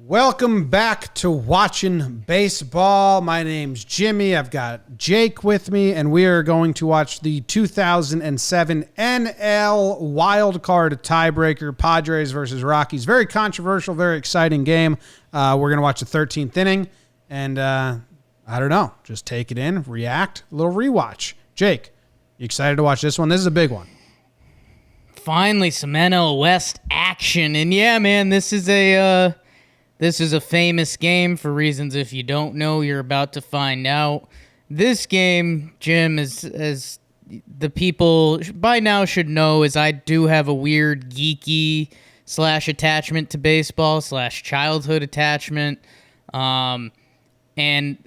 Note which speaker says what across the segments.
Speaker 1: Welcome back to Watchin Baseball. My name's Jimmy. I've got Jake with me, and we are going to watch the 2007 NL Wild Card tiebreaker, Padres versus Rockies. Very controversial, very exciting game. We're going to watch the 13th inning, and I don't know, just take it in, react, a little rewatch. Jake, you excited to watch this one? This is a big one.
Speaker 2: Finally, some NL West action, and yeah, man, this is a famous game for reasons if you don't know, you're about to find out. This game, Jim, is, as the people by now should know, is I do have a weird geeky / attachment to baseball / childhood attachment. And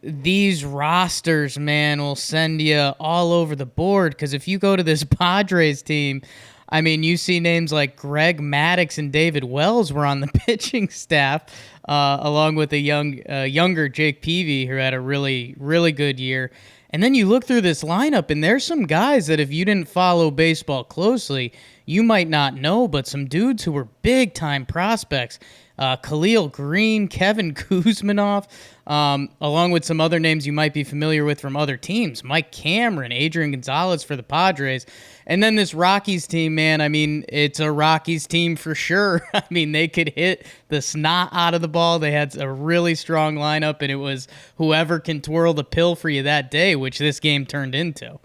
Speaker 2: these rosters, man, will send you all over the board, because if you go to this Padres team, I mean, you see names like Greg Maddux and David Wells were on the pitching staff, along with a younger Jake Peavy, who had a really, really good year. And then you look through this lineup, and there's some guys that if you didn't follow baseball closely, you might not know, but some dudes who were big-time prospects. Khalil Green, Kevin Kuzminoff, along with some other names you might be familiar with from other teams. Mike Cameron, Adrian Gonzalez for the Padres. And then this Rockies team, man, I mean, it's a Rockies team for sure. I mean, they could hit the snot out of the ball. They had a really strong lineup, and it was whoever can twirl the pill for you that day, which this game turned into.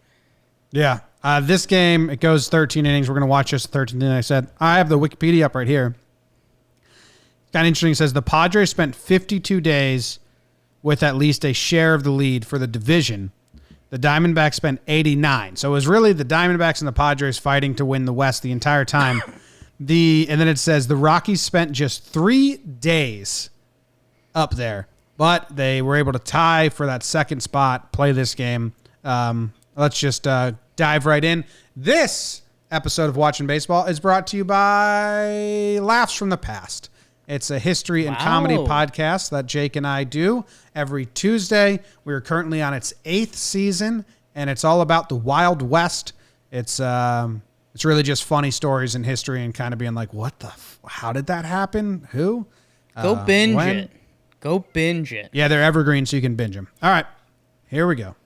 Speaker 2: Yeah.
Speaker 1: This game, it goes 13 innings. We're going to watch this 13 innings. I said, I have the Wikipedia up right here. Kind of interesting. It says the Padres spent 52 days with at least a share of the lead for the division. The Diamondbacks spent 89. So it was really the Diamondbacks and the Padres fighting to win the West the entire time. And then it says the Rockies spent just 3 days up there, but they were able to tie for that second spot, play this game. Let's just dive right in. This episode of Watchin Baseball is brought to you by Laughs from the Past. It's a history and comedy podcast that Jake and I do every Tuesday. We're currently on its 8th season, and it's all about the Wild West. It's really just funny stories in history and kind of being like, how did that happen? Who?
Speaker 2: Go binge it. Go binge it.
Speaker 1: Yeah, they're evergreen, so you can binge them. All right, here we go.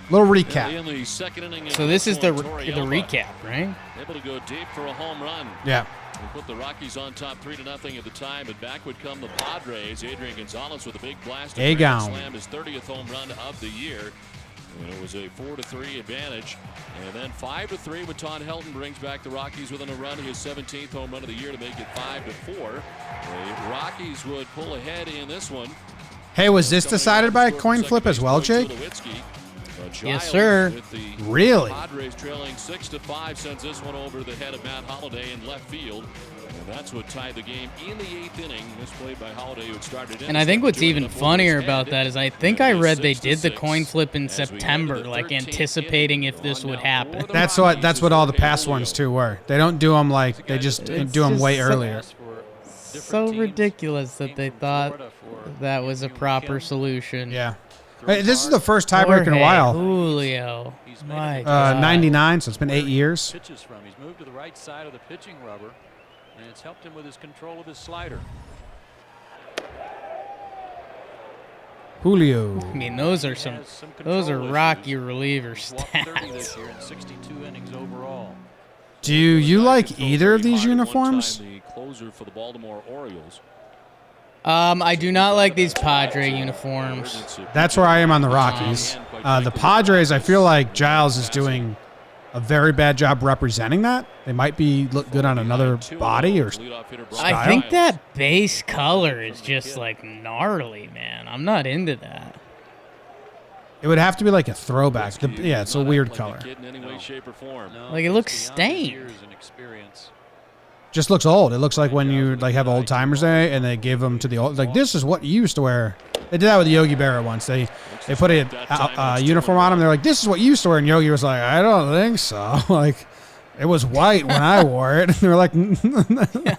Speaker 1: Little recap.
Speaker 2: So this is the recap, right?
Speaker 3: Able to go deep for a home run.
Speaker 1: Yeah.
Speaker 3: We put the Rockies on top 3-0 at the time, and back would come the Padres. Adrian Gonzalez with a big blast. Slam his 30th home run of the year. And it was a 4-3 advantage. And then 5-3 with Todd Helton brings back the Rockies within a run. His 17th home run of the year to make it 5-4. The Rockies would pull ahead in this one.
Speaker 1: Hey, was this decided by a coin flip as well, Jake?
Speaker 2: Yes, sir.
Speaker 1: Really?
Speaker 3: Padres trailing 6-5 sends this one over the head of Matt Holliday in left field. And that's what tied the game in the 8th inning. This played by Holliday, who had started in.
Speaker 2: And I think what's even funnier about that is I think I read they did the coin flip in September, like anticipating if this would happen.
Speaker 1: That's what all the past ones too were. They don't do them like they just do them way earlier.
Speaker 2: So ridiculous that they thought that was a proper solution.
Speaker 1: Yeah. Hey, this is the first tiebreaker in a while.
Speaker 2: Julio. My God.
Speaker 1: 99, so it's been 8 years.
Speaker 4: Pitches from. He's moved to the right side of the pitching rubber, and it's helped him with his control of his slider.
Speaker 1: Julio.
Speaker 2: I mean, those are Rocky reliever stats.
Speaker 4: Year in 62 innings overall.
Speaker 1: Do you like either of these uniforms?
Speaker 3: The closer for the Baltimore Orioles.
Speaker 2: I do not like these Padre uniforms.
Speaker 1: That's where I am on the Rockies. The Padres, I feel like Giles is doing a very bad job representing that. They might look good on another body or style.
Speaker 2: I think that base color is just like gnarly, man. I'm not into that.
Speaker 1: It would have to be like a throwback. Yeah, it's a weird color.
Speaker 2: Like it looks stained.
Speaker 1: Just looks old. It looks like when you have old timers day and they give them to the old. Like, this is what you used to wear. They did that with Yogi Berra once. They put a uniform on him. They're like, this is what you used to wear. And Yogi was like, I don't think so. Like, it was white when I wore it. And they were like,
Speaker 2: yeah.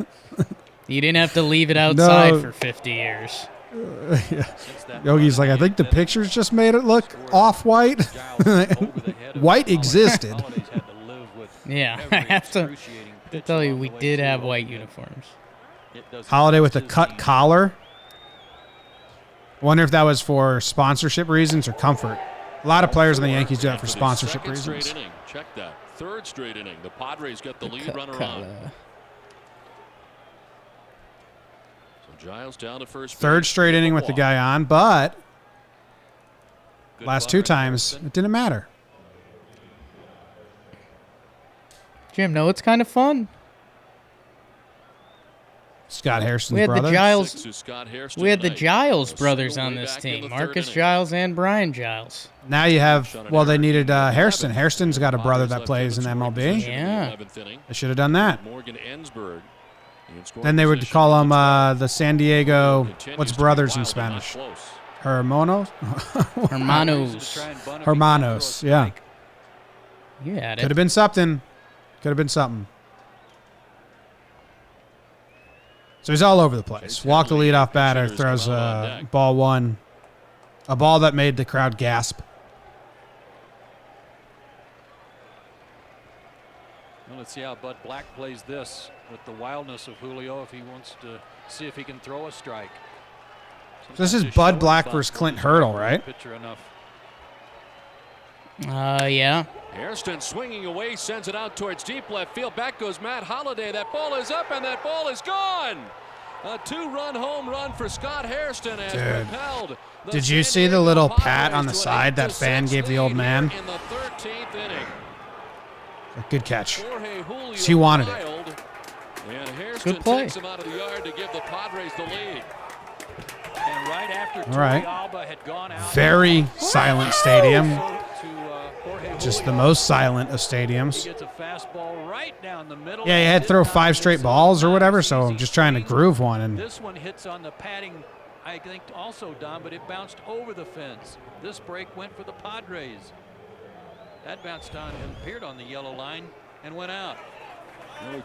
Speaker 2: You didn't have to leave it outside for 50 years.
Speaker 1: Yeah. Yogi's like, I think the pictures just made it look off-white. White existed.
Speaker 2: Yeah, I have to tell you, we did have white uniforms.
Speaker 1: Holiday with a cut collar. Wonder if that was for sponsorship reasons or comfort. A lot of players in the Yankees do that for
Speaker 3: After the
Speaker 1: sponsorship
Speaker 3: second straight
Speaker 1: reasons.
Speaker 3: inning. Check that. Third straight inning. The Padres got the lead runner on. So Giles down to first.
Speaker 1: Third straight inning with the guy on, but last two times it didn't matter.
Speaker 2: Jim, no, it's kind of fun.
Speaker 1: Scott Hairston's
Speaker 2: We had
Speaker 1: brother.
Speaker 2: the Giles.
Speaker 3: Six to Scott Hairston
Speaker 2: We had the
Speaker 3: tonight.
Speaker 2: Giles
Speaker 3: They'll
Speaker 2: brothers
Speaker 3: single
Speaker 2: on
Speaker 3: way
Speaker 2: this
Speaker 3: back in
Speaker 2: team,
Speaker 3: the third
Speaker 2: Marcus
Speaker 3: inning.
Speaker 2: Giles and Brian Giles.
Speaker 1: Now you have, well, they needed Hairston. Hairston's got a brother that plays in MLB.
Speaker 2: Yeah.
Speaker 1: They should have done that.
Speaker 3: Morgan Ensberg.
Speaker 1: Then they would call them the San Diego, what's brothers in Spanish? Hermanos?
Speaker 2: Hermanos.
Speaker 1: Hermanos, yeah.
Speaker 2: You had
Speaker 1: Could
Speaker 2: it.
Speaker 1: have been something. Could have been something. So he's all over the place. Walk the leadoff batter, throws ball one. A ball that made the crowd gasp.
Speaker 4: Well, let's see how Bud Black plays this with the wildness of Julio if he wants to see if he can throw a strike.
Speaker 1: So this is
Speaker 4: Sometimes
Speaker 1: Bud
Speaker 4: just
Speaker 1: Black
Speaker 4: showing
Speaker 1: versus
Speaker 4: fun
Speaker 1: Clint
Speaker 4: is
Speaker 1: Hurdle,
Speaker 4: not
Speaker 1: right?
Speaker 4: pitcher enough.
Speaker 2: Yeah.
Speaker 3: Hairston swinging away, sends it out towards deep left field. Back goes Matt Holliday. That ball is up and that ball is gone. A 2-run home run for Scott Hairston has
Speaker 1: Dude.
Speaker 3: propelled the
Speaker 1: Did you
Speaker 3: San
Speaker 1: see the
Speaker 3: Diego
Speaker 1: little
Speaker 3: Padres
Speaker 1: pat on the
Speaker 3: to an
Speaker 1: side that
Speaker 3: 8-6
Speaker 1: fan gave the old
Speaker 3: lead
Speaker 1: man?
Speaker 3: here in the 13th inning.
Speaker 1: Good catch.
Speaker 3: Jorge Julio
Speaker 1: He wanted it.
Speaker 3: wild, and Hairston
Speaker 2: Good play.
Speaker 3: takes him out of the yard to give the Padres the lead.
Speaker 4: And right after
Speaker 1: All right.
Speaker 4: Torrealba had gone out,
Speaker 1: Very silent stadium.
Speaker 4: to, Jorge
Speaker 1: Just the
Speaker 4: Julio.
Speaker 1: most silent of
Speaker 4: He
Speaker 1: stadiums.
Speaker 4: gets a fastball right down the middle.
Speaker 1: Yeah, he had to throw 5 straight balls or whatever, so I'm just trying to groove one. And
Speaker 4: This one hits on the padding, I think, also, Don, but it bounced over the fence. This break went for the Padres. That bounced on and appeared on the yellow line and went out.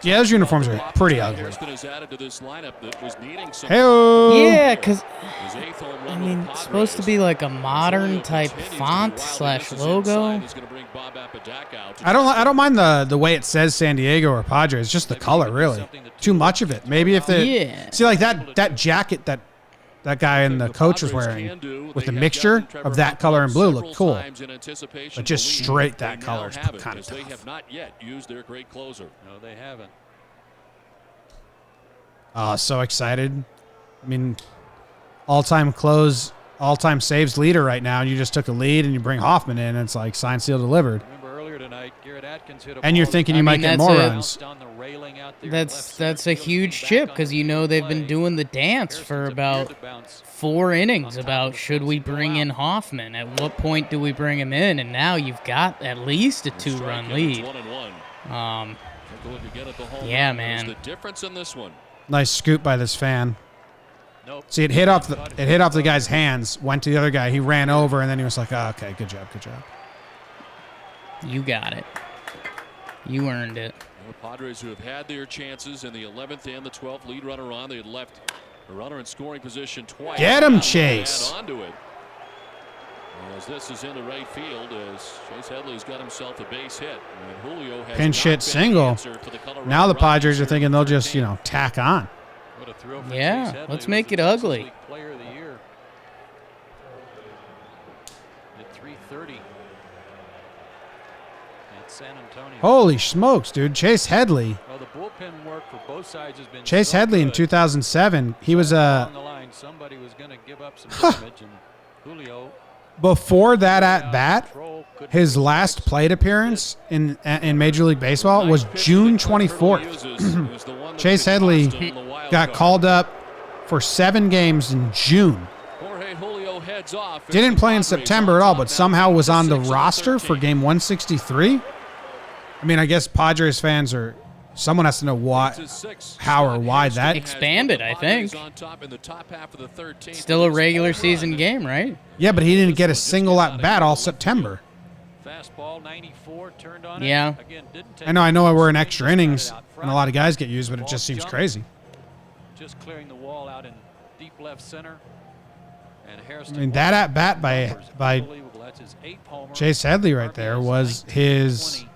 Speaker 1: yeah, those uniforms are pretty ugly.
Speaker 3: Hairston is added to this lineup that was needing some.
Speaker 1: Hey-o.
Speaker 2: Yeah, because,
Speaker 3: His 8th home run
Speaker 2: I
Speaker 3: with
Speaker 2: mean,
Speaker 3: the
Speaker 2: it's supposed to
Speaker 3: Padres.
Speaker 2: be like a
Speaker 3: Julio
Speaker 2: modern type
Speaker 3: continues to be
Speaker 2: font
Speaker 3: wild.
Speaker 2: slash
Speaker 3: This is
Speaker 2: logo.
Speaker 3: inside. He's gonna bring Bob Apodaca out.
Speaker 1: I don't mind the way it says San Diego or Padres. Just the color, really. Too much of it. Maybe if they
Speaker 2: Yeah.
Speaker 1: see like that jacket that guy and the coach was wearing with the mixture of that color and blue looked cool. But just straight that color is kind of
Speaker 3: They
Speaker 1: tough.
Speaker 3: have not yet used their great closer.
Speaker 4: No, they haven't.
Speaker 1: Oh, so excited. I mean, all-time saves leader right now. You just took a lead and you bring Hoffman in. And it's like signed, sealed, delivered.
Speaker 4: Remember earlier tonight, Garrett Atkins hit a
Speaker 1: And you're
Speaker 4: ball
Speaker 1: thinking
Speaker 4: that
Speaker 1: you
Speaker 2: I
Speaker 1: might
Speaker 2: mean,
Speaker 1: get
Speaker 2: that's
Speaker 1: more
Speaker 2: a-
Speaker 1: runs.
Speaker 4: bounced on the railing out there,
Speaker 2: That's
Speaker 4: left center
Speaker 2: a
Speaker 4: field,
Speaker 2: huge
Speaker 4: came
Speaker 2: chip
Speaker 4: back
Speaker 2: because
Speaker 4: on
Speaker 2: you know they've been
Speaker 4: play.
Speaker 2: doing the dance for
Speaker 4: Hairston's
Speaker 2: about
Speaker 4: appeared to bounce
Speaker 2: 4 innings
Speaker 4: on top
Speaker 2: about
Speaker 4: of the
Speaker 2: should
Speaker 4: fence
Speaker 2: we
Speaker 4: and go
Speaker 2: bring
Speaker 4: out.
Speaker 2: in Hoffman? At what point do we bring him in? And now you've got at least a 2-run
Speaker 3: Strikeout,
Speaker 2: lead.
Speaker 3: it's 1-1. Take a look again at the home
Speaker 2: Yeah,
Speaker 3: run. There's
Speaker 2: man.
Speaker 3: the difference in this one.
Speaker 1: Nice scoop by this fan.
Speaker 4: Nope.
Speaker 1: See, it hit off the guy's hands, went to the other guy. He ran over, and then he was like, oh, okay, good job.
Speaker 2: You got it. You earned it.
Speaker 3: The Padres, who have had their chances in the 11th and the 12th, lead runner on. They had left a runner in scoring position twice.
Speaker 1: Get him,
Speaker 3: Now
Speaker 1: Chase.
Speaker 3: add onto it. As this is in the right field, as Chase Headley's got himself a base hit. And Julio has
Speaker 1: Pinch
Speaker 3: not
Speaker 1: hit
Speaker 3: been the
Speaker 1: single.
Speaker 3: answer for the Colorado
Speaker 1: Now the
Speaker 3: Rockies
Speaker 1: Padres are
Speaker 3: here
Speaker 1: thinking
Speaker 3: in
Speaker 1: they'll
Speaker 3: the
Speaker 1: just,
Speaker 3: 13th.
Speaker 1: tack on.
Speaker 4: What a throw for
Speaker 2: Yeah,
Speaker 4: Chase Headley,
Speaker 2: let's
Speaker 4: was
Speaker 2: make
Speaker 4: the
Speaker 2: it
Speaker 4: Texas
Speaker 2: ugly.
Speaker 4: League Player of the Year at 3:30 at San Antonio.
Speaker 1: Holy smokes, dude. Chase Headley.
Speaker 4: Well, the bullpen work for both sides has been
Speaker 1: Chase
Speaker 4: so
Speaker 1: Headley in
Speaker 4: good.
Speaker 1: 2007, he was
Speaker 4: Along the line, somebody was going to give up some damage, and Julio
Speaker 1: before that at bat,
Speaker 4: control, couldn't
Speaker 1: his
Speaker 4: do it.
Speaker 1: last plate appearance in Major League Baseball was June 24th. Chase Headley got called up for 7 games in June. Didn't play in September at all, but somehow was on the roster for game 163. I mean, I guess Padres fans are. Someone has to know why, how or why that.
Speaker 2: Expanded, I think. Still a regular season game, right?
Speaker 1: Yeah, but he didn't get a single at bat all September.
Speaker 4: Fastball 94 turned on
Speaker 2: Yeah.
Speaker 4: it. Again, didn't take
Speaker 1: I know
Speaker 4: much.
Speaker 1: we're in extra
Speaker 4: Just got it
Speaker 1: innings
Speaker 4: out
Speaker 1: and a lot of guys get used, but it
Speaker 4: Ball
Speaker 1: just seems
Speaker 4: jumped,
Speaker 1: crazy.
Speaker 4: Just clearing the wall out in deep left center. And Hairston
Speaker 1: I mean, that at bat by
Speaker 4: unbelievable. That's his 8th homer.
Speaker 1: Chase Headley right there
Speaker 4: RBIs
Speaker 1: was
Speaker 4: 19,
Speaker 1: his
Speaker 4: 20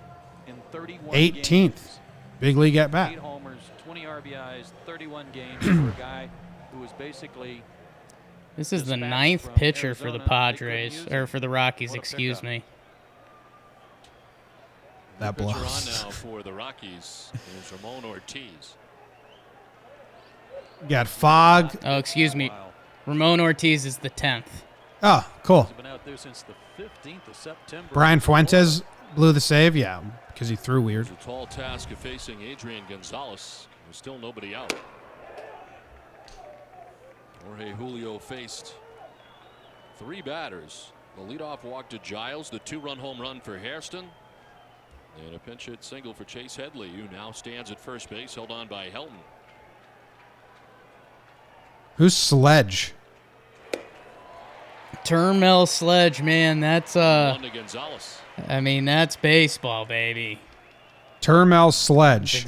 Speaker 4: in 31
Speaker 1: 18th
Speaker 4: games.
Speaker 1: big league at bat.
Speaker 4: 8 homers, 20 RBIs, 31 games for a guy who was basically
Speaker 2: This is the 9th pitcher for the Padres, or for the Rockies, excuse me.
Speaker 1: That
Speaker 3: Pitcher on
Speaker 1: blows.
Speaker 3: now for the Rockies is Ramon Ortiz.
Speaker 1: Got Fogg.
Speaker 2: Oh, excuse me. Ramon Ortiz is the 10th.
Speaker 1: Oh, cool.
Speaker 4: He's been out there since the 15th of September.
Speaker 1: Brian Fuentes blew the save. Yeah, because he threw weird.
Speaker 3: It's a tall task of facing Adrian Gonzalez. There's still nobody out. Jorge Julio faced 3 batters. The leadoff walk to Giles, the 2-run home run for Hairston, and a pinch hit single for Chase Headley, who now stands at first base, held on by Helton.
Speaker 1: Who's Sledge?
Speaker 2: Termel Sledge, man. That's,
Speaker 3: One to Gonzalez.
Speaker 2: I mean, that's baseball, baby.
Speaker 1: Termel Sledge.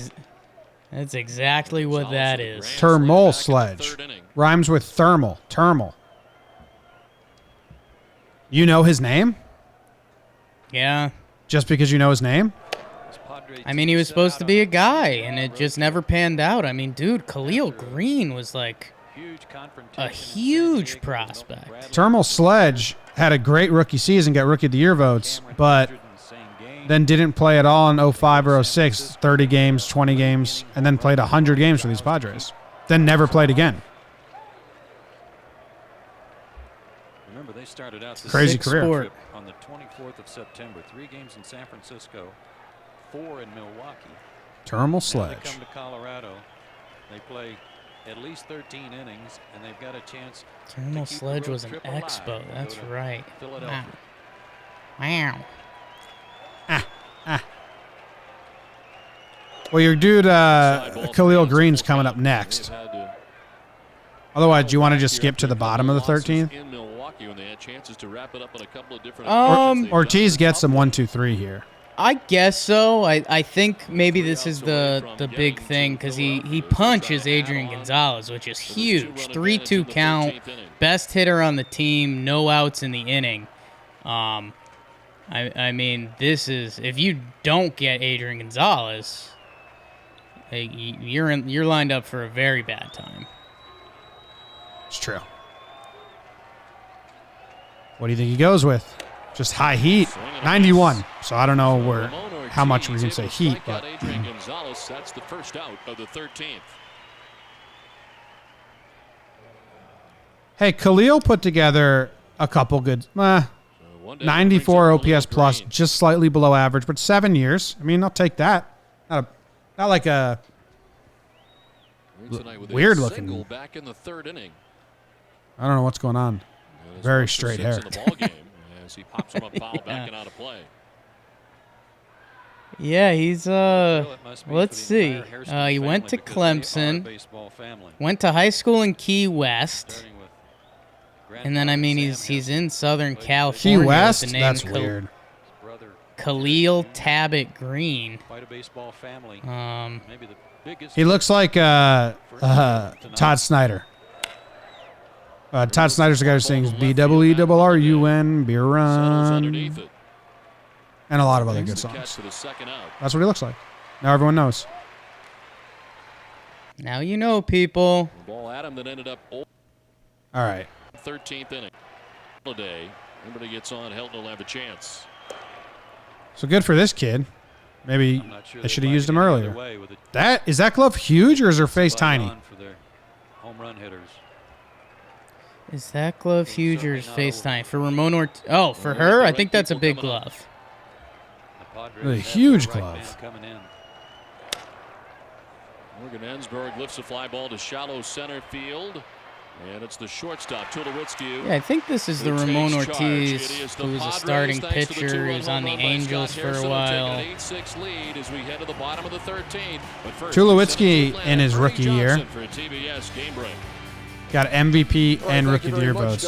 Speaker 2: That's exactly what that is.
Speaker 1: Termol Sledge. Rhymes with thermal. Termal. You know his name?
Speaker 2: Yeah.
Speaker 1: Just because you know his name?
Speaker 2: I mean, he was supposed to be a guy, and it just never panned out. I mean, dude, Khalil Green was like a huge prospect.
Speaker 1: Termal Sledge had a great rookie season, got Rookie of the Year votes, but then didn't play at all in 05 or 06, 30 games, 20 games, and then played 100 games for these Padres. Then never played again.
Speaker 4: Remember, they started out the
Speaker 1: Crazy
Speaker 2: Sick
Speaker 1: career.
Speaker 2: sport.
Speaker 4: on the 24th of September. 3 games in San Francisco, 4 in Milwaukee.
Speaker 1: Termal
Speaker 4: Now
Speaker 1: Sledge.
Speaker 4: they come to Colorado. They play at least 13 innings, and they've got a chance.
Speaker 2: Termel
Speaker 4: keep the
Speaker 2: Sledge
Speaker 4: road
Speaker 2: was an
Speaker 4: trip alive.
Speaker 2: expo.
Speaker 4: They
Speaker 2: That's
Speaker 4: go to
Speaker 2: right.
Speaker 4: Philadelphia.
Speaker 2: Wow.
Speaker 1: Well, your dude, Khalil Green's coming up next. Otherwise, do you want to just skip to the bottom of the 13th?
Speaker 3: In Milwaukee, when they had chances to wrap it up on a couple of different
Speaker 1: Ortiz gets them 1, 2, 3 here.
Speaker 2: I guess so. I think maybe this is the big thing because he punches Adrian Gonzalez, which is huge. 3-2 count, best hitter on the team, no outs in the inning. I mean, this is, if you don't get Adrian Gonzalez, you're lined up for a very bad time.
Speaker 1: It's true. What do you think he goes with? Just high heat, 91. So I don't know how much we can say heat, but
Speaker 3: Adrian Gonzalez, that's the first out of the 13th.
Speaker 1: hey, Khalil put together a couple good, 94 OPS plus, just slightly below average, but 7 years. I mean, I'll take that. Not like a weird looking.
Speaker 3: Back in the 3rd inning.
Speaker 1: I don't know what's going on. Very straight hair.
Speaker 3: In the ball game as he pops him up foul back and out of play.
Speaker 2: Yeah, he's
Speaker 4: Well, it must be
Speaker 2: let's
Speaker 4: for the
Speaker 2: see.
Speaker 4: entire Hairston
Speaker 2: He went to
Speaker 4: family because they are a
Speaker 2: Clemson,
Speaker 4: baseball family.
Speaker 2: went to high school in Key West,
Speaker 4: Starting with
Speaker 2: and then I mean
Speaker 4: grandfather
Speaker 2: he's
Speaker 4: Sam
Speaker 2: in Southern
Speaker 1: Key
Speaker 2: California. with
Speaker 1: West?
Speaker 2: the name
Speaker 1: That's weird.
Speaker 4: Hill, his brother,
Speaker 2: Khalil Tabit Green.
Speaker 4: quite a baseball family. Maybe the biggest.
Speaker 1: He looks like Todd Snyder. Todd Snyder's the guy who sings BEERRUN, Beer
Speaker 3: Settles
Speaker 1: Run,
Speaker 3: underneath it.
Speaker 1: and a lot of other good
Speaker 3: There's the catch
Speaker 1: songs.
Speaker 3: for the second out.
Speaker 1: That's what he looks like. Now everyone knows.
Speaker 2: Now you know, people.
Speaker 3: The ball at him that ended up
Speaker 1: All right.
Speaker 3: 13th inning. Holiday. Everybody gets on. Helton will have a chance.
Speaker 1: So good for this kid. Maybe
Speaker 4: I'm not sure
Speaker 1: I
Speaker 4: they'd
Speaker 1: should have
Speaker 4: like
Speaker 1: used
Speaker 4: it
Speaker 1: him
Speaker 4: any other
Speaker 1: earlier.
Speaker 4: way with it.
Speaker 1: Is that glove huge or is her face
Speaker 4: Spot
Speaker 1: tiny?
Speaker 4: on for their home run hitters.
Speaker 2: Is that glove huge or is face tiny? For Ramon Oh, for her? I think that's a big glove.
Speaker 4: The Padres
Speaker 1: Really
Speaker 4: have their
Speaker 1: huge
Speaker 4: right
Speaker 1: glove.
Speaker 4: man coming in.
Speaker 3: Morgan Ensberg lifts a fly ball to shallow center field. And it's the shortstop, Tulowitzki.
Speaker 2: Yeah, I think this is the
Speaker 3: who
Speaker 2: Ramon
Speaker 3: takes charge.
Speaker 2: Ortiz,
Speaker 3: It is the
Speaker 2: who was a
Speaker 3: Padres,
Speaker 2: starting
Speaker 3: thanks to the
Speaker 2: pitcher. He
Speaker 3: two-run
Speaker 2: was on the
Speaker 3: home run by
Speaker 2: Angels
Speaker 3: Scott
Speaker 2: for a
Speaker 3: Hairston,
Speaker 2: while.
Speaker 3: taking an 8-6 lead as we head to the bottom of the 13th. But first,
Speaker 1: Tulowitzki
Speaker 3: we send it to
Speaker 1: in his
Speaker 3: Atlanta.
Speaker 1: rookie
Speaker 3: Bernie
Speaker 1: year.
Speaker 3: Johnson for a TBS game break.
Speaker 1: Got MVP and Rookie of the Year votes.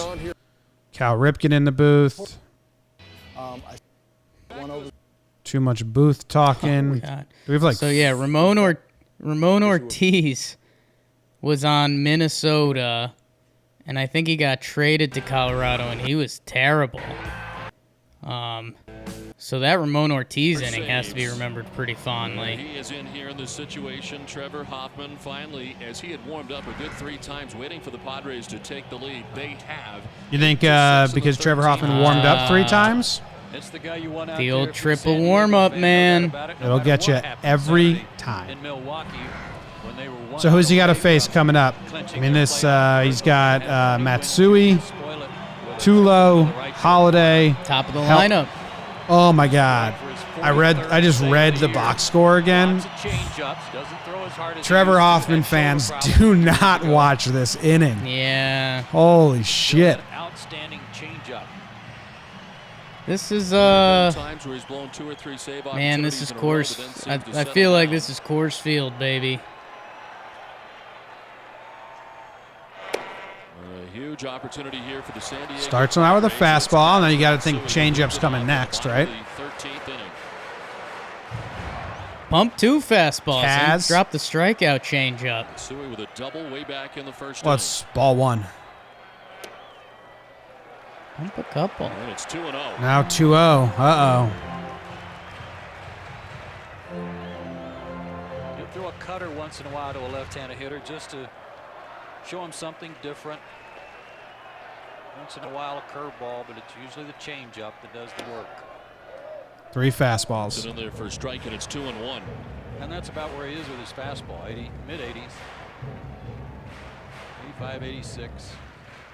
Speaker 1: Cal Ripken in the booth. Too much booth talking.
Speaker 2: God.
Speaker 1: Do we have like
Speaker 2: So yeah, Ramon Ortiz was on Minnesota, and I think he got traded to Colorado, and he was terrible. So that Ramon Ortiz inning has to be remembered pretty fondly.
Speaker 3: He is in here in this situation. Trevor Hoffman finally, as he had warmed up a good 3 times waiting for the Padres to take the lead. They have.
Speaker 1: You think because Trevor Hoffman warmed up 3 times?
Speaker 4: It's the guy you want out
Speaker 2: The
Speaker 4: there
Speaker 2: old
Speaker 4: if you're
Speaker 2: triple
Speaker 4: San Diego
Speaker 2: warm-up,
Speaker 4: fan,
Speaker 2: man.
Speaker 4: no doubt about it, no
Speaker 1: It'll
Speaker 4: matter
Speaker 1: get
Speaker 4: what
Speaker 1: you
Speaker 4: happened
Speaker 1: every
Speaker 4: Saturday
Speaker 1: time.
Speaker 4: in Milwaukee when they were one
Speaker 1: So who's he got to
Speaker 4: away
Speaker 1: face
Speaker 4: from
Speaker 1: coming up? I
Speaker 4: clinching
Speaker 1: mean,
Speaker 4: their
Speaker 1: this
Speaker 4: playoff
Speaker 1: he's
Speaker 4: berth.
Speaker 1: got
Speaker 4: Had
Speaker 1: Matsui,
Speaker 4: spoil it with
Speaker 1: Tulo,
Speaker 4: the right
Speaker 1: Holiday.
Speaker 2: Top of the
Speaker 1: Hell-
Speaker 2: lineup.
Speaker 1: Oh my God! I just read the box score again.
Speaker 4: Lots of changeups, doesn't throw as hard as he
Speaker 1: Trevor
Speaker 4: used to.
Speaker 1: Hoffman
Speaker 4: That shoulder
Speaker 1: fans
Speaker 4: problem
Speaker 1: do
Speaker 4: years
Speaker 1: not
Speaker 4: ago.
Speaker 1: watch this inning.
Speaker 2: Yeah.
Speaker 1: Holy shit!
Speaker 4: An outstanding changeup.
Speaker 2: This is
Speaker 3: Times where he's blown 2 or 3 save
Speaker 2: man, this is
Speaker 3: opportunities in a row,
Speaker 2: Coors.
Speaker 3: but then seems
Speaker 2: I
Speaker 3: to settle
Speaker 2: feel like
Speaker 3: down.
Speaker 2: this is Coors Field, baby.
Speaker 3: A huge opportunity here for the San Diego
Speaker 1: Starts him out with a
Speaker 3: Padres.
Speaker 1: fastball, and then you got to think
Speaker 3: Matsui
Speaker 1: changeup's
Speaker 3: moves it
Speaker 1: coming
Speaker 3: off
Speaker 1: next,
Speaker 3: the bottom
Speaker 1: right?
Speaker 3: of the 13th inning.
Speaker 2: Pump 2 fastballs.
Speaker 1: Kaz.
Speaker 2: And drop the strikeout changeup.
Speaker 3: Matsui with a double way back in the first
Speaker 1: Well,
Speaker 3: inning.
Speaker 1: it's ball 1.
Speaker 2: Pump a couple.
Speaker 3: And it's 2-0.
Speaker 1: Now 2-0. Uh-oh.
Speaker 4: He'll throw a cutter once in a while to a left-handed hitter just to show him something different. Once in a while a curveball, but it's usually the changeup that does the work.
Speaker 1: 3 fastballs.
Speaker 3: Sit in there for a strike, and it's 2-1.
Speaker 4: And that's about where he is with his fastball, mid-80s. 85, 86.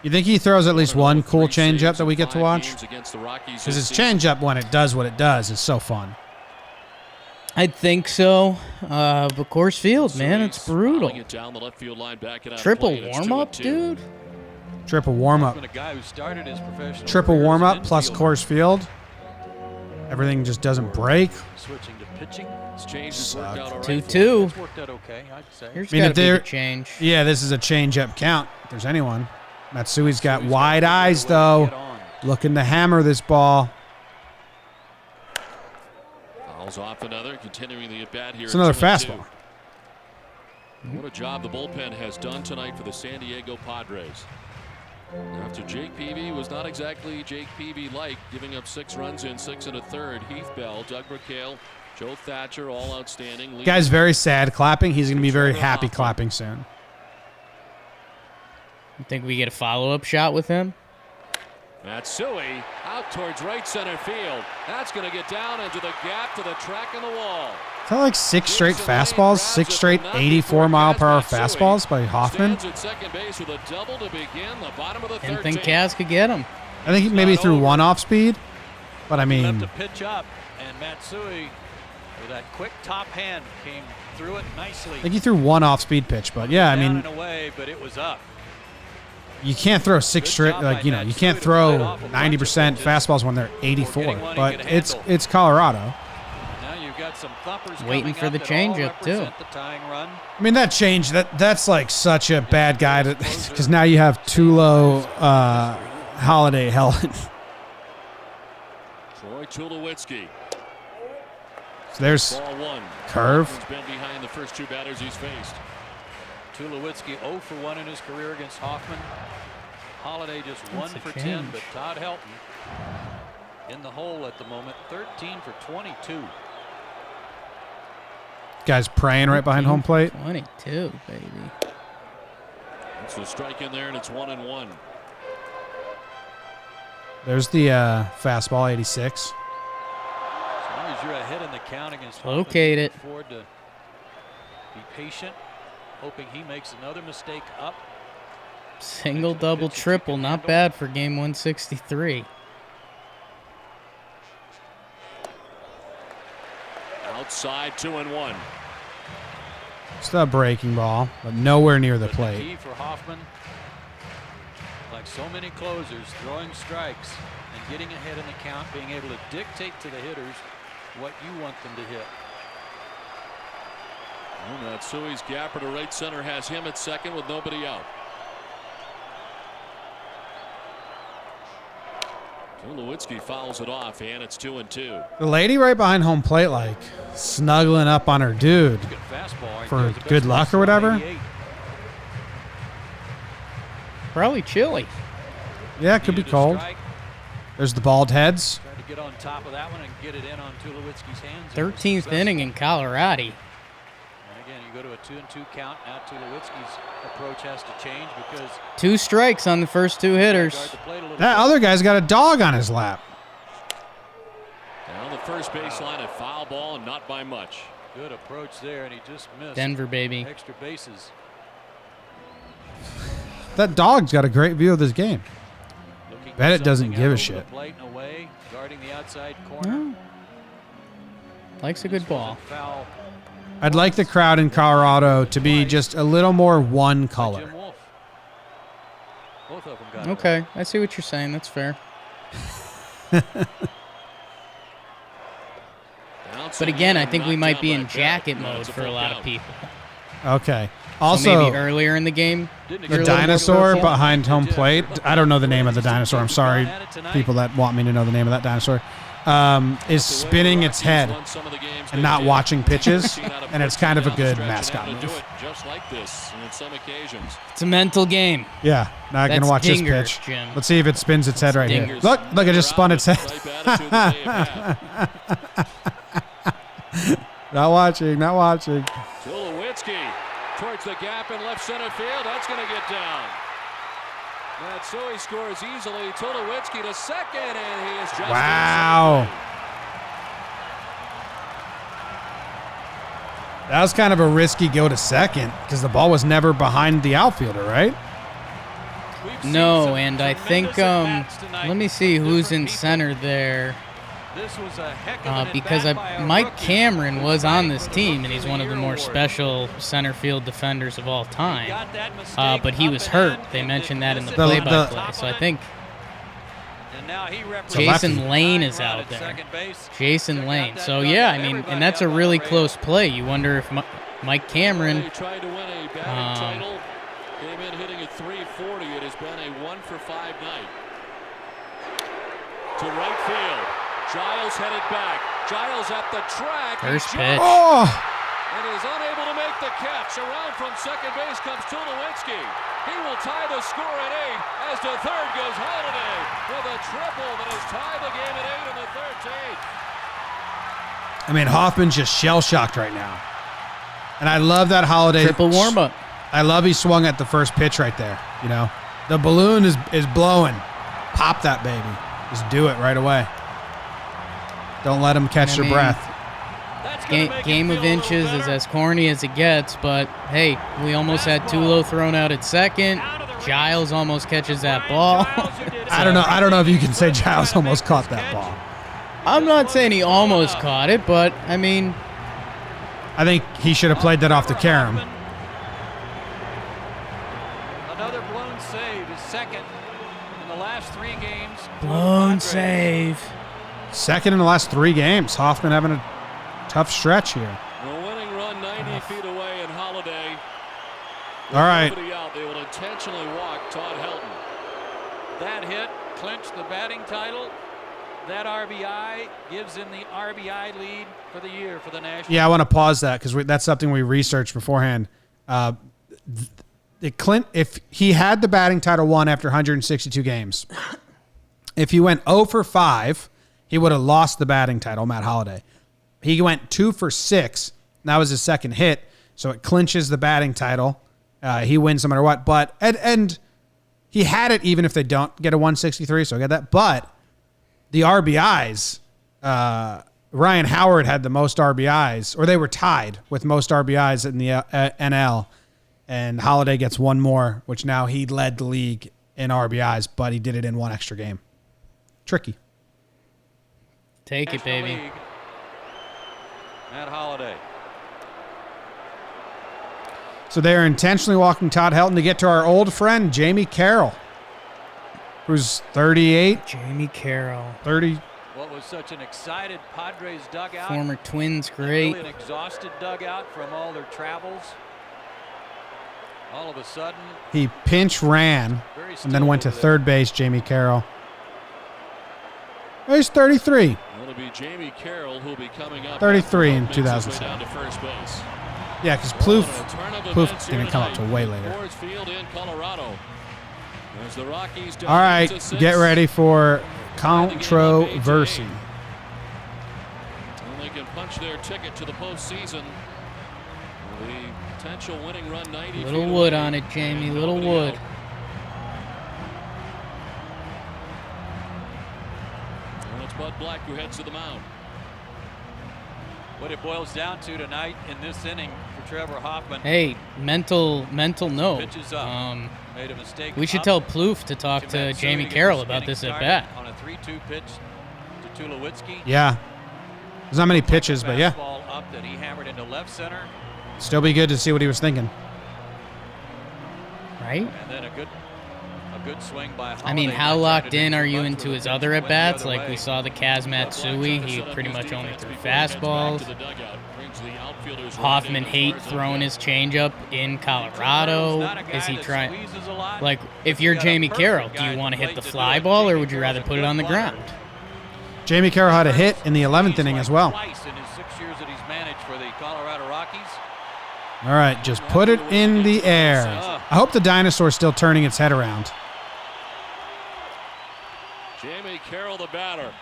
Speaker 1: You think he throws at least one cool
Speaker 3: 3
Speaker 1: changeup
Speaker 3: saves
Speaker 1: that we
Speaker 3: in
Speaker 1: get to
Speaker 3: 5
Speaker 1: watch?
Speaker 3: games against the Rockies
Speaker 1: Because
Speaker 3: this
Speaker 1: his
Speaker 3: season.
Speaker 1: changeup, when it does what it does, is so fun.
Speaker 2: I think so. But Coors Field, man, it's brutal.
Speaker 3: Fouling it down the left field line, back it out of
Speaker 2: Triple
Speaker 3: play, and it's
Speaker 2: warm-up,
Speaker 3: 2-2.
Speaker 2: dude.
Speaker 1: Triple warm-up.
Speaker 4: Been a guy who started his professional
Speaker 1: Triple
Speaker 4: career as an
Speaker 1: warm-up plus
Speaker 4: infielder.
Speaker 1: Coors Field. Everything just doesn't break.
Speaker 4: Switching to pitching.
Speaker 3: His change has worked out all right.
Speaker 2: 2-2.
Speaker 4: It's worked out okay, I'd say.
Speaker 2: Here's
Speaker 1: mean,
Speaker 2: got
Speaker 1: if
Speaker 2: to be
Speaker 1: they're-
Speaker 2: the change.
Speaker 1: Yeah, this is a change-up count, if there's anyone. Matsui's got wide eyes, though, looking to hammer this ball.
Speaker 3: Fouls off another, continuing the at-bat here.
Speaker 1: It's another
Speaker 3: 2-2.
Speaker 1: fastball.
Speaker 3: What a job the bullpen has done tonight for the San Diego Padres. After Jake Peavy was not exactly Jake Peavy-like, giving up 6 runs in 6 1/3. Heath Bell, Doug McHale, Joe Thatcher, all outstanding.
Speaker 1: Guy's very sad clapping. He's going to be very happy clapping soon.
Speaker 2: You think we get a follow-up shot with him?
Speaker 3: Matsui out towards right center field. That's going to get down into the gap to the track on the wall.
Speaker 1: Is that like 6 straight fastballs? 6 straight 84-mile-per-hour fastballs by Hoffman?
Speaker 3: Stands at second base with a double to begin the bottom of the
Speaker 2: Didn't
Speaker 3: 13th.
Speaker 2: think Kaz could get him.
Speaker 1: I think he maybe threw one off speed, but I
Speaker 4: Left
Speaker 1: mean,
Speaker 4: to pitch up, and Matsui with that quick top hand came through it nicely.
Speaker 1: I think he threw one off speed pitch, but yeah, I
Speaker 4: Down
Speaker 1: mean,
Speaker 4: and away, but it was up.
Speaker 1: you can't throw 6 straight,
Speaker 4: job
Speaker 1: like,
Speaker 4: by
Speaker 1: you know, you
Speaker 4: Matsui
Speaker 1: can't
Speaker 4: to
Speaker 1: throw
Speaker 4: fight off a bunch of
Speaker 1: 90%
Speaker 4: pitches
Speaker 1: fastballs when they're 84,
Speaker 4: getting one he
Speaker 1: but
Speaker 4: could
Speaker 1: it's
Speaker 4: handle.
Speaker 1: Colorado.
Speaker 4: Now you've got some thumpers
Speaker 2: Waiting
Speaker 4: coming
Speaker 2: for
Speaker 4: up
Speaker 2: the
Speaker 4: that all
Speaker 2: changeup, too.
Speaker 4: represent the tying run.
Speaker 1: I mean, that change, that's like such a bad guy, because now you have Tulo, Holiday, Helen.
Speaker 3: Troy Tulowitzki.
Speaker 1: So there's
Speaker 3: Ball 1.
Speaker 1: curve.
Speaker 3: Hoffman's been behind the first 2 batters he's faced.
Speaker 4: Tulowitzki 0 for 1 in his career against Hoffman. Holiday just 1
Speaker 2: That's a
Speaker 4: for 10,
Speaker 2: change.
Speaker 4: but Todd Helton in the hole at the moment, 13 for 22.
Speaker 1: Guy's praying right behind home plate.
Speaker 2: 22, baby.
Speaker 3: It's a strike in there, and it's 1-1.
Speaker 1: There's the fastball, 86.
Speaker 4: As long as you're ahead in the count against Hoffman,
Speaker 2: Locate
Speaker 4: you
Speaker 2: it.
Speaker 4: can afford to be patient, hoping he makes another mistake up.
Speaker 2: Single, double, triple. Not bad for game 163.
Speaker 3: Outside, 2-1.
Speaker 1: It's a breaking ball, but nowhere near the
Speaker 4: But the
Speaker 1: plate.
Speaker 4: key for Hoffman, like so many closers, throwing strikes and getting ahead in the count, being able to dictate to the hitters what you want them to hit.
Speaker 3: Matsui's gapper to right center has him at second with nobody out. Tulowitzki fouls it off, and it's 2-2.
Speaker 1: The lady right behind home plate, like, snuggling up on her dude.
Speaker 4: Good fastball right
Speaker 1: For
Speaker 4: there. It's the
Speaker 1: good
Speaker 4: best
Speaker 1: luck or
Speaker 4: fastball,
Speaker 1: whatever?
Speaker 4: 88.
Speaker 2: Probably chilly.
Speaker 1: Yeah, it could be
Speaker 4: Needed a
Speaker 1: cold.
Speaker 4: strike,
Speaker 1: There's the bald heads.
Speaker 4: tried to get on top of that one and get it in on Tulowitzki's hands.
Speaker 2: 13th inning in Colorado.
Speaker 4: And again, you go to a 2-2 count. Now Tulowitzki's approach has to change because
Speaker 2: 2 strikes on the first 2 hitters.
Speaker 1: That other guy's got a dog on his lap.
Speaker 3: Down the first baseline, a foul ball, and not by much.
Speaker 4: Good approach there, and he just missed.
Speaker 2: Denver, baby.
Speaker 4: Extra bases.
Speaker 1: That dog's got a great view of this game. Bet it doesn't give a shit.
Speaker 4: Away, guarding the outside corner.
Speaker 2: Likes a good ball.
Speaker 1: I'd like the crowd in Colorado to be just a little more one color.
Speaker 4: Both of them got
Speaker 2: Okay, I see what you're saying. That's fair. But again, I think we might be in jacket mode for a lot of people.
Speaker 1: Okay.
Speaker 2: So
Speaker 1: Also,
Speaker 2: maybe earlier in the game,
Speaker 1: the dinosaur behind home plate. I don't know the name of the dinosaur. I'm sorry, people that want me to know the name of that dinosaur. Is spinning its head and not watching pitches, and it's kind of a good mascot move.
Speaker 3: Just like this, and in some occasions.
Speaker 2: it's a mental game.
Speaker 1: Yeah, not gonna
Speaker 2: That's
Speaker 1: watch this
Speaker 2: dingers,
Speaker 1: pitch.
Speaker 2: Jim.
Speaker 1: Let's see if it spins its head right here.
Speaker 2: Dingers.
Speaker 1: Look, it just spun its head. Not watching.
Speaker 3: Tulowitzki towards the gap in left center field. That's going to get down. Matsui scores easily. Tulowitzki to second, and he is just.
Speaker 1: Wow. That was kind of a risky go to second because the ball was never behind the outfielder, right?
Speaker 2: No, and I think, let me see who's in center there.
Speaker 4: This was a heck of an
Speaker 2: Because
Speaker 4: at-bat by a
Speaker 2: Mike
Speaker 4: rookie.
Speaker 2: Cameron was on this team, and he's
Speaker 4: for
Speaker 2: one of the
Speaker 4: year
Speaker 2: more
Speaker 4: award.
Speaker 2: special center field defenders of all time.
Speaker 4: Got that mistake
Speaker 2: But he
Speaker 4: up
Speaker 2: was
Speaker 4: and
Speaker 2: hurt.
Speaker 4: in,
Speaker 2: They
Speaker 4: and
Speaker 2: mentioned
Speaker 4: it
Speaker 2: that in the
Speaker 4: missed
Speaker 2: play-by-play.
Speaker 4: it.
Speaker 2: So I think
Speaker 4: And now he
Speaker 2: Jason Lane is
Speaker 4: Run
Speaker 2: out
Speaker 4: at
Speaker 2: there.
Speaker 4: second base.
Speaker 2: Jason
Speaker 4: Check
Speaker 2: Lane.
Speaker 4: out that
Speaker 2: So
Speaker 4: dugout.
Speaker 2: yeah, I mean,
Speaker 4: Everybody
Speaker 2: and that's a
Speaker 4: up on
Speaker 2: really
Speaker 4: the
Speaker 2: close
Speaker 4: radar.
Speaker 2: play. You wonder if Mike Cameron.
Speaker 3: He tried to win a batting title. Came in hitting at 340. It has been a 1-for-5 night. To right field. Giles headed back. Giles at the track.
Speaker 2: First
Speaker 3: He
Speaker 2: pitch.
Speaker 3: jumps
Speaker 1: Oh,
Speaker 3: and is unable to make the catch. Around from second base comes Tulowitzki. He will tie the score at 8 as to third goes Holiday with a triple that has tied the game at 8 in the 13th.
Speaker 1: I mean, Hoffman's just shell-shocked right now. And I love that Holiday.
Speaker 2: Triple warm-up.
Speaker 1: I love he swung at the first pitch right there. You know, the balloon is blowing. Pop that baby. Just do it right away. Don't let him catch
Speaker 2: I
Speaker 1: your
Speaker 2: mean,
Speaker 1: breath.
Speaker 2: Game of inches is as corny as it gets, but hey, we almost had Tulo thrown out at second. Giles almost catches that ball.
Speaker 1: I don't know if you can say Giles almost caught that ball.
Speaker 2: I'm not saying he almost caught it, but I mean,
Speaker 1: I think he should have played that off the carom.
Speaker 4: Another blown save is second in the last 3 games.
Speaker 2: blown save.
Speaker 1: Second in the last 3 games. Hoffman having a tough stretch here.
Speaker 3: The winning run 90 feet away, and Holiday.
Speaker 1: All right.
Speaker 3: Nobody out. They will intentionally walk Todd Helton.
Speaker 4: That hit clinched the batting title. That RBI gives him the RBI lead for the year for the Nationals.
Speaker 1: Yeah, I want to pause that because that's something we researched beforehand. If he had the batting title won after 162 games, if he went 0 for 5, he would have lost the batting title, Matt Holliday. He went 2 for 6. That was his second hit, so it clinches the batting title. He wins no matter what. But and he had it even if they don't get a 163, so I get that. But the RBIs, Ryan Howard had the most RBIs, or they were tied with most RBIs in the NL, and Holiday gets one more, which now he led the league in RBIs, but he did it in one extra game. Tricky.
Speaker 2: Take it, baby.
Speaker 4: League. Matt Holliday.
Speaker 1: So they're intentionally walking Todd Helton to get to our old friend, Jamie Carroll, who's 38.
Speaker 2: Jamie Carroll.
Speaker 1: 30.
Speaker 4: What was such an excited Padres dugout.
Speaker 2: Former Twins great.
Speaker 4: Really an exhausted dugout from all their travels. All of a sudden,
Speaker 1: He pinch ran and then went to third base, Jamie Carroll. He's 33.
Speaker 3: It'll be Jamie Carroll who'll be coming up.
Speaker 1: 33 in
Speaker 3: Makes his way
Speaker 1: 2007.
Speaker 3: down to first base.
Speaker 1: Yeah, because Plouffe didn't come up till way later.
Speaker 3: Ford Field in Colorado. As the Rockies
Speaker 1: All right, get ready for controversy.
Speaker 3: And they can punch their ticket to the postseason. The potential winning run 90
Speaker 2: Little wood on it, Jamie. Little wood.
Speaker 3: And it's Bud Black who heads to the mound.
Speaker 4: What it boils down to tonight in this inning for Trevor Hoffman.
Speaker 2: Hey, mental note.
Speaker 4: Pitches up. Made a mistake.
Speaker 2: We should tell Plouffe to talk to Jamie Carroll about this at bat.
Speaker 4: On a 3-2 pitch to Tulowitzki.
Speaker 1: Yeah. There's not many pitches, but yeah.
Speaker 4: Ball up that he hammered into left center.
Speaker 1: Still be good to see what he was thinking.
Speaker 2: Right?
Speaker 4: And then a good swing by Holiday.
Speaker 2: I mean, how locked in are you into his other at-bats? Like we saw the Kaz Matsui, he pretty much only threw fastballs. Hoffman hate throwing his changeup in Colorado. Is he trying? Like, if you're Jamie Carroll, do you want to hit the fly ball or would you rather put it on the ground?
Speaker 1: Jamie Carroll had a hit in the 11th inning as well.
Speaker 4: Twice in his 6 years that he's managed for the Colorado Rockies.
Speaker 1: All right, just put it in the air. I hope the dinosaur's still turning its head around.
Speaker 3: Jamie Carroll, the batter.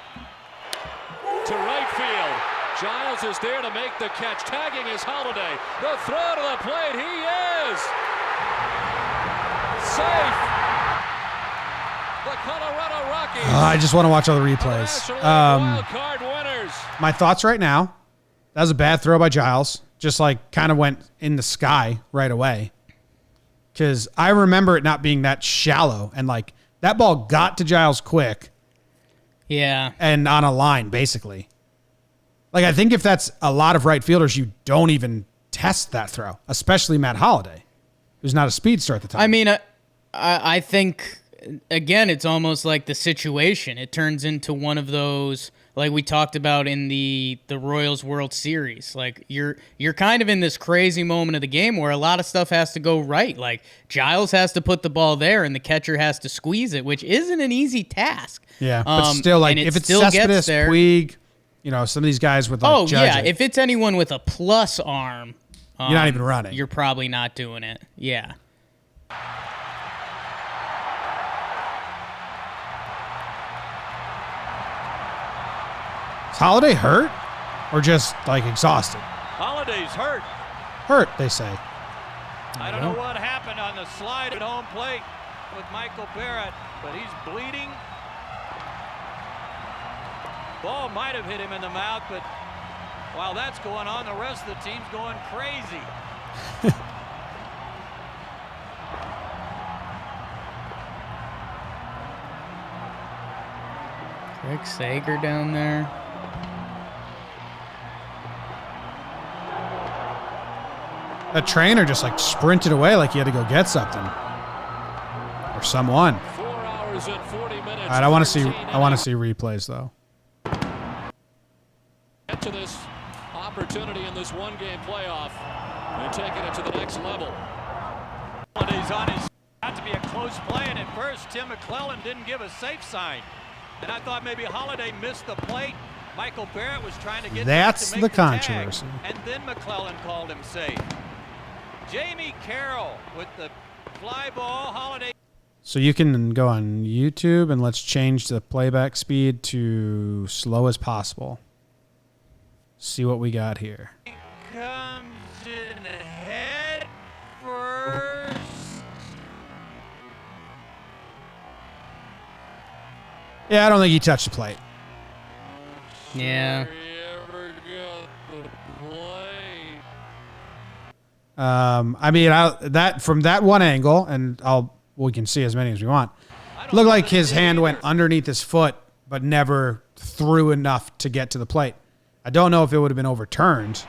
Speaker 3: To right field. Giles is there to make the catch. Tagging is Holiday. The throw to the plate. He is safe. The Colorado Rockies.
Speaker 1: I just want to watch all the replays.
Speaker 3: Wild card winners.
Speaker 1: My thoughts right now, that was a bad throw by Giles. Just like kind of went in the sky right away. Because I remember it not being that shallow. And like that ball got to Giles quick.
Speaker 2: Yeah.
Speaker 1: And on a line, basically. Like I think if that's a lot of right fielders, you don't even test that throw. Especially Matt Holliday, who's not a speedster at the time.
Speaker 2: I mean, I think, again, it's almost like the situation. It turns into one of those, like we talked about in the Royals World Series. Like you're kind of in this crazy moment of the game where a lot of stuff has to go right. Like Giles has to put the ball there and the catcher has to squeeze it, which isn't an easy task.
Speaker 1: Yeah, but still, like if it's Cespedes, Puig, you know, some of these guys with like Judge,
Speaker 2: if it's anyone with a plus arm,
Speaker 1: you're not even running.
Speaker 2: You're probably not doing it. Yeah.
Speaker 1: Is Holiday hurt or just like exhausted?
Speaker 4: Holiday's hurt.
Speaker 1: Hurt, they say.
Speaker 4: I don't know what happened on the slide at home plate with Michael Barrett, but he's bleeding. Ball might have hit him in the mouth, but while that's going on, the rest of the team's going crazy.
Speaker 2: Rick Sager down there.
Speaker 1: That trainer just like sprinted away like he had to go get something or someone.
Speaker 3: 4 hours and 40 minutes.
Speaker 1: All right, I want to see replays though.
Speaker 3: Get to this opportunity in this one-game playoff and taking it to the next level.
Speaker 4: Holiday's on his got to be a close play, and at first Tim McClellan didn't give a safe sign, and I thought maybe Holiday missed the plate. Michael Barrett was trying to get
Speaker 1: that's
Speaker 4: to make
Speaker 1: the
Speaker 4: tag,
Speaker 1: controversy,
Speaker 4: and then McClellan called him safe. Jamie Carroll with the fly ball. Holiday.
Speaker 1: So you can go on YouTube and let's change the playback speed to slow as possible. See what we got here.
Speaker 4: Comes in head first.
Speaker 1: Yeah, I don't think he touched the plate.
Speaker 2: Yeah.
Speaker 1: I mean, that from that one angle, and we can see as many as we want. Looked like his hand went underneath his foot, but never threw enough to get to the plate. I don't know if it would have been overturned.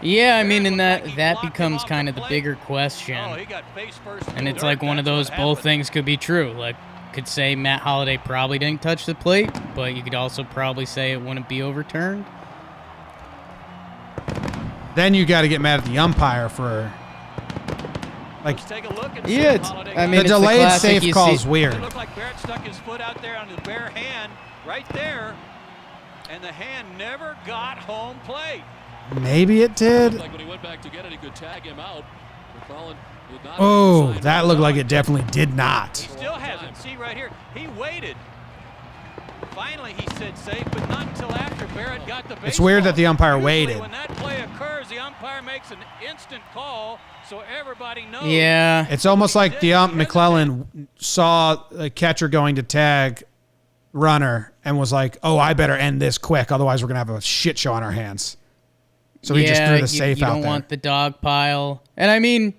Speaker 2: Yeah, I mean, and that becomes kind of the bigger question. And it's like one of those, both things could be true. Like, could say Matt Holliday probably didn't touch the plate, but you could also probably say it wouldn't be overturned.
Speaker 1: Then you got to get mad at the umpire for, like,
Speaker 2: yeah, I mean,
Speaker 1: the delayed safe call is weird.
Speaker 4: It looked like Barrett stuck his foot out there on the bare hand right there, and the hand never got home plate.
Speaker 1: Maybe it did.
Speaker 3: Like when he went back to get it, he could tag him out.
Speaker 1: Oh, that looked like it definitely did not.
Speaker 4: He still hasn't. See right here, he waited. Finally, he said safe, but not until after Barrett got the baseball.
Speaker 1: It's weird that the umpire
Speaker 4: Usually
Speaker 1: waited.
Speaker 4: When that play occurs, the umpire makes an instant call, so everybody knows.
Speaker 2: Yeah.
Speaker 1: It's almost like the McClellan saw a catcher going to tag runner and was like, "Oh, I better end this quick, otherwise we're gonna have a shit show on our hands." So he just threw the safe
Speaker 2: you
Speaker 1: out
Speaker 2: don't
Speaker 1: there.
Speaker 2: want the dog pile. And I mean,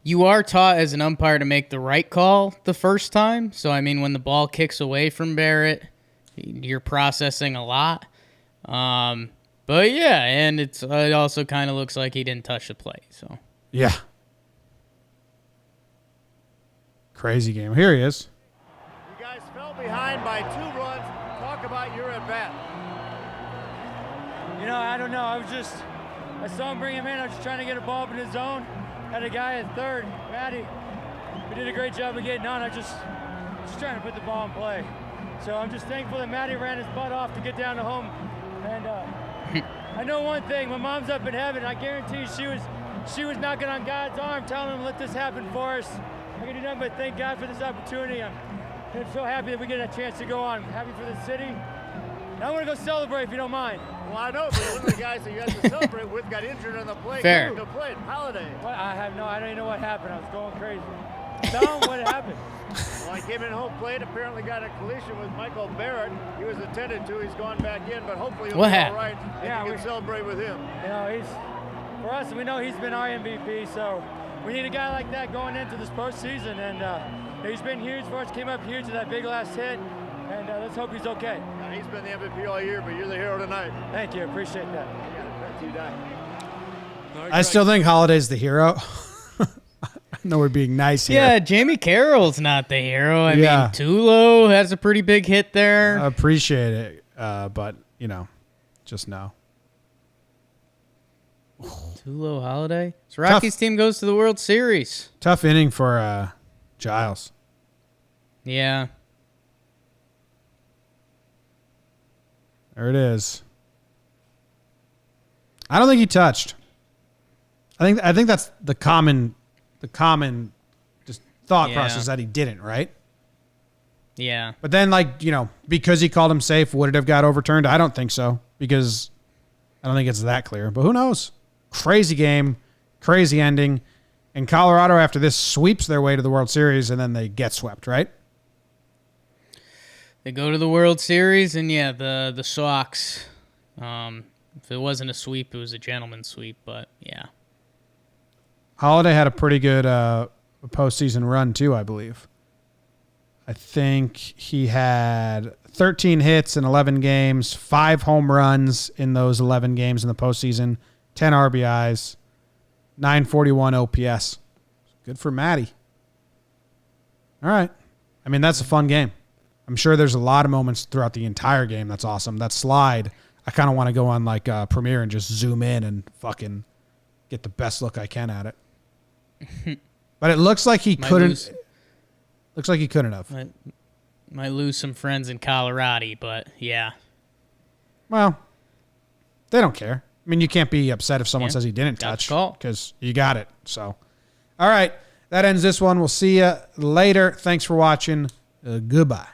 Speaker 2: you are taught as an umpire to make the right call the first time. So I mean, when the ball kicks away from Barrett, you're processing a lot. But yeah, and it also kind of looks like he didn't touch the plate. So
Speaker 1: Yeah. Crazy game. Here he is.
Speaker 5: You guys fell behind by 2 runs. Talk about your at-bat.
Speaker 6: You know, I don't know. I saw him bring him in. I was just trying to get a ball up in his zone. Had a guy at third, Matty, who did a great job of getting on. I just trying to put the ball in play. So I'm just thankful that Matty ran his butt off to get down to home. And I know one thing. My mom's up in heaven. I guarantee she was knocking on God's arm, telling him, let this happen for us. I can do nothing but thank God for this opportunity. I'm so happy that we get a chance to go on. I'm happy for the city. And I want to go celebrate if you don't mind.
Speaker 5: Well, I know, but one of the guys that you had to celebrate with got injured on the plate.
Speaker 2: Fair.
Speaker 5: The plate, Holiday.
Speaker 6: What? I don't even know what happened. I was going crazy. Tell him what happened.
Speaker 5: Well, he came in home plate, apparently got a collision with Michael Barrett. He was attended to. He's gone back in, but hopefully he'll
Speaker 2: What
Speaker 5: be all
Speaker 2: happened?
Speaker 5: right. And
Speaker 6: Yeah,
Speaker 5: you can celebrate with him.
Speaker 6: You know, for us, we know he's been our MVP, so we need a guy like that going into this postseason. And he's been huge for us, came up huge with that big last hit, and let's hope he's okay.
Speaker 5: Now, he's been the MVP all year, but you're the hero tonight.
Speaker 6: Thank you, appreciate that.
Speaker 5: You got it. That's you, Doc.
Speaker 1: I still think Holiday's the hero. I know we're being nice here.
Speaker 2: yeah, Jamie Carroll's not the hero. I
Speaker 1: Yeah.
Speaker 2: mean, Tulo has a pretty big hit there.
Speaker 1: I appreciate it, but, just no.
Speaker 2: Tulo Holiday. So Rockies team goes to the World Series.
Speaker 1: Tough inning for Giles.
Speaker 2: Yeah.
Speaker 1: There it is. I don't think he touched. I think that's the common just thought
Speaker 2: Yeah.
Speaker 1: process that he didn't, right?
Speaker 2: Yeah.
Speaker 1: But then, because he called him safe, would it have got overturned? I don't think so, because I don't think it's that clear. But who knows? Crazy game, crazy ending. And Colorado, after this, sweeps their way to the World Series, and then they get swept, right?
Speaker 2: They go to the World Series, and yeah, the Sox. If it wasn't a sweep, it was a gentleman's sweep, but yeah.
Speaker 1: Holiday had a pretty good postseason run, too, I believe. I think he had 13 hits in 11 games, 5 home runs in those 11 games in the postseason, 10 RBIs, 941 OPS. Good for Matty. All right. I mean, that's a fun game. I'm sure there's a lot of moments throughout the entire game that's awesome. That slide, I kind of want to go on Premiere and just zoom in and fucking get the best look I can at it. But it looks like he couldn't. Looks like he couldn't have.
Speaker 2: Might lose some friends in Colorado, but yeah.
Speaker 1: Well, they don't care. I mean, you can't be upset if someone
Speaker 2: Yeah.
Speaker 1: says he didn't
Speaker 2: Got the
Speaker 1: touch
Speaker 2: call.
Speaker 1: because you got it. So, all right. That ends this one. We'll see you later. Thanks for watching. Goodbye.